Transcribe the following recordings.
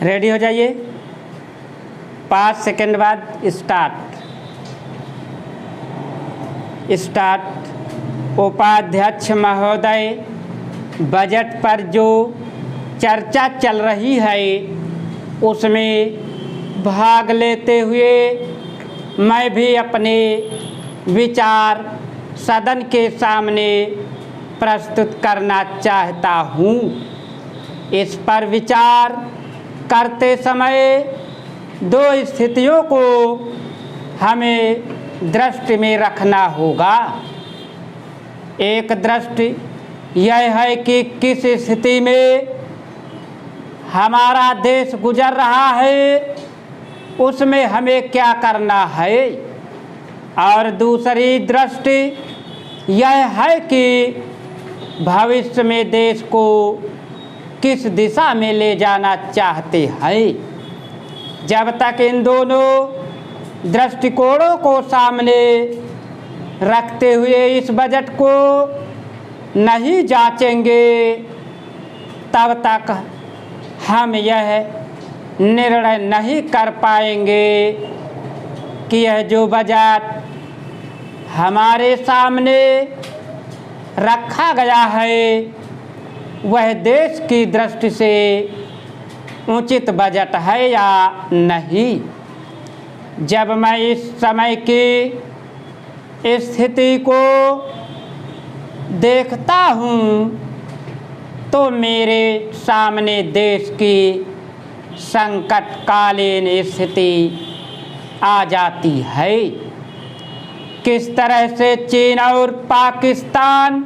Ready हो जाइए। 5 second बाद स्टार्ट। उपाध्यक्ष महोदय, बजट पर जो चर्चा चल रही है उसमें भाग लेते हुए मैं भी अपने विचार सदन के सामने प्रस्तुत करना चाहता हूँ। इस पर विचार करते समय दो स्थितियों को हमें दृष्टि में रखना होगा। एक दृष्टि यह है कि किस स्थिति में हमारा देश गुजर रहा है, उसमें हमें क्या करना है, और दूसरी दृष्टि यह है कि भविष्य में देश को किस दिशा में ले जाना चाहते हैं। जब तक इन दोनों दृष्टिकोणों को सामने रखते हुए इस बजट को नहीं जांचेंगे, तब तक हम यह निर्णय नहीं कर पाएंगे कि यह जो बजट हमारे सामने रखा गया है वह देश की दृष्टि से उचित बजट है या नहीं। जब मैं इस समय की स्थिति को देखता हूँ तो मेरे सामने देश की संकटकालीन स्थिति आ जाती है। किस तरह से चीन और पाकिस्तान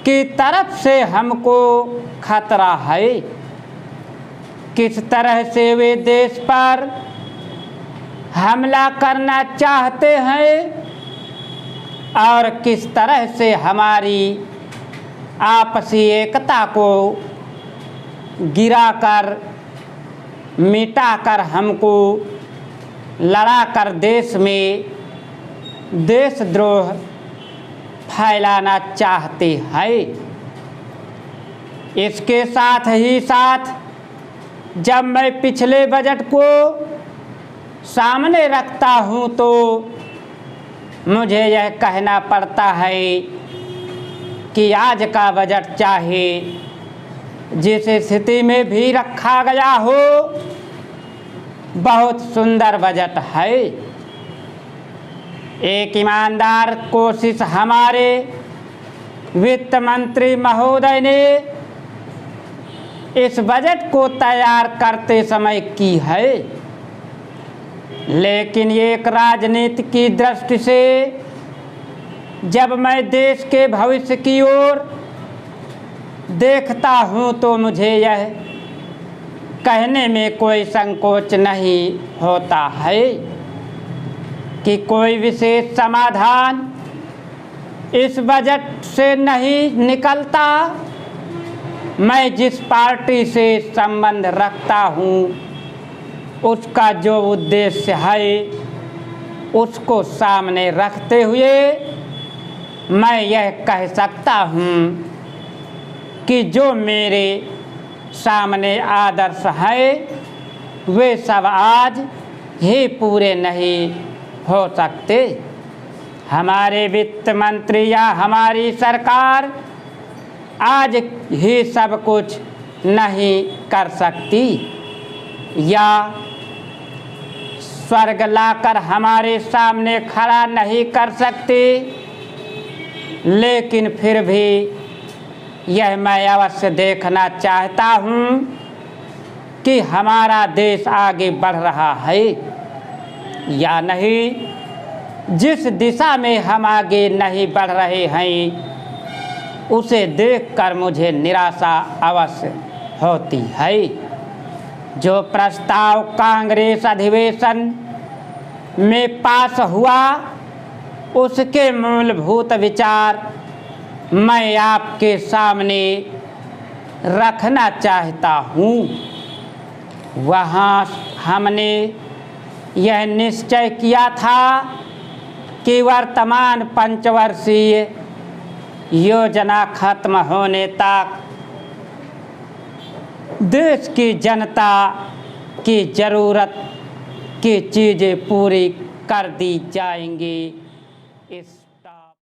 की तरफ से हमको खतरा है, किस तरह से वे देश पर हमला करना चाहते हैं और किस तरह से हमारी आपसी एकता को गिराकर मिटाकर हमको लड़ाकर देश में देशद्रोह फैलाना चाहते हैं। इसके साथ ही साथ जब मैं पिछले बजट को सामने रखता हूँ तो मुझे यह कहना पड़ता है कि आज का बजट चाहे जिस स्थिति में भी रखा गया हो, बहुत सुंदर बजट है। एक ईमानदार कोशिश हमारे वित्त मंत्री महोदय ने इस बजट को तैयार करते समय की है, लेकिन एक राजनीति की दृष्टि से जब मैं देश के भविष्य की ओर देखता हूँ तो मुझे यह कहने में कोई संकोच नहीं होता है कि कोई विशेष समाधान इस बजट से नहीं निकलता। मैं जिस पार्टी से संबंध रखता हूँ उसका जो उद्देश्य है उसको सामने रखते हुए मैं यह कह सकता हूँ कि जो मेरे सामने आदर्श है वे सब आज ही पूरे नहीं हो सकते। हमारे वित्त मंत्री या हमारी सरकार आज ही सब कुछ नहीं कर सकती या स्वर्ग लाकर हमारे सामने खड़ा नहीं कर सकती, लेकिन फिर भी यह मैं अवश्य देखना चाहता हूँ कि हमारा देश आगे बढ़ रहा है या नहीं। जिस दिशा में हम आगे नहीं बढ़ रहे हैं उसे देखकर मुझे निराशा अवश्य होती है। जो प्रस्ताव कांग्रेस अधिवेशन में पास हुआ उसके मूलभूत विचार मैं आपके सामने रखना चाहता हूँ। वहाँ हमने यह निश्चय किया था कि वर्तमान पंचवर्षीय योजना खत्म होने तक देश की जनता की ज़रूरत की चीज़ें पूरी कर दी जाएंगी। इस